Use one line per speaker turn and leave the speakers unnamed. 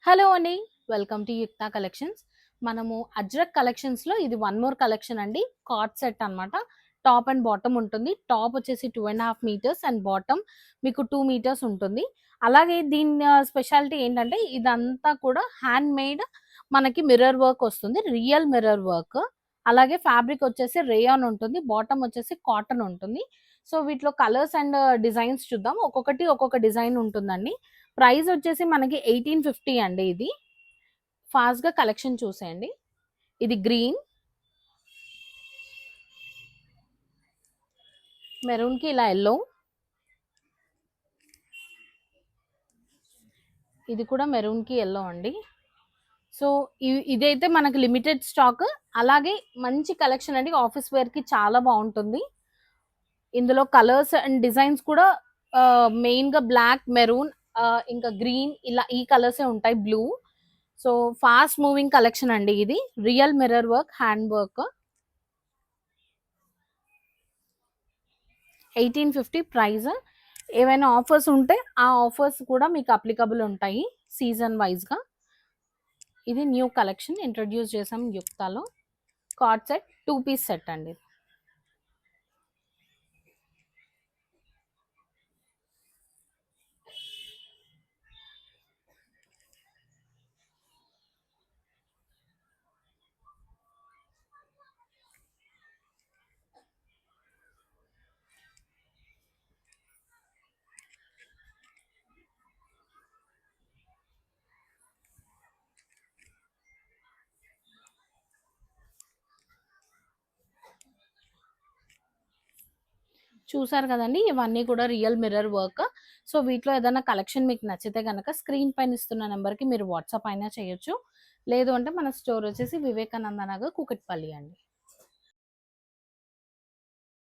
Hello అండి. Welcome to యుక్త collections. మనము అజ్రక్ కలెక్షన్స్‌లో ఇది వన్ మోర్ కలెక్షన్ అండి. కార్డ్ సెట్ అన్నమాట. టాప్ అండ్ బాటమ్ ఉంటుంది. టాప్ వచ్చేసి 2.5 మీటర్స్ అండ్ బాటమ్ మీకు 2 మీటర్స్ ఉంటుంది. అలాగే దీని స్పెషాలిటీ ఏంటంటే ఇదంతా కూడా హ్యాండ్ మేడ్ మనకి మిర్రర్ వర్క్ వస్తుంది. Real mirror work. అలాగే ఫ్యాబ్రిక్ వచ్చేసి రేయాన్ ఉంటుంది. బాటమ్ వచ్చేసి కాటన్ ఉంటుంది. సో వీటిలో కలర్స్ అండ్ డిజైన్స్ చూద్దాం. ఒక్కొక్కటి ఒక్కొక్క డిజైన్ ఉంటుందండి. ప్రైస్ వచ్చేసి మనకి 1850 అండి. ఇది ఫాస్ట్‌గా కలెక్షన్ చూసేయండి. ఇది గ్రీన్, మెరూన్‌కి ఇలా యెల్లో, ఇది కూడా మెరూన్‌కి యెల్లో అండి. సో ఇదైతే మనకి లిమిటెడ్ స్టాక్. అలాగే మంచి కలెక్షన్ అండి. ఆఫీస్ వేర్‌కి చాలా బాగుంటుంది. ఇందులో కలర్స్ అండ్ డిజైన్స్ కూడా మెయిన్‌గా బ్లాక్, మెరూన్, ఇంకా గ్రీన్ ఇలా ఈ కలర్సే ఉంటాయి. Blue. So fast moving collection అండి ఇది. Real mirror work, hand work. 1850 price. ఏవైనా ఆఫర్స్ ఉంటే ఆ ఆఫర్స్ కూడా మీకు అప్లికబుల్ ఉంటాయి సీజన్ వైజ్‌గా. ఇది న్యూ కలెక్షన్ ఇంట్రొడ్యూస్ చేసాం యుక్తాలో. కార్డ్ సెట్ 2 పీస్ సెట్ అండి. చూసారు కదండి, ఇవన్నీ కూడా రియల్ మిర్రర్ వర్క్. సో వీటిలో ఏదైనా కలెక్షన్ మీకు నచ్చితే గనక స్క్రీన్ పైన ఇస్తున్న నెంబర్‌కి మీరు వాట్సాప్ అయినా చేయొచ్చు. లేదు అంటే మన స్టోర్ వచ్చేసి వివేకానంద నగర్, కూకట్పల్లి అండి.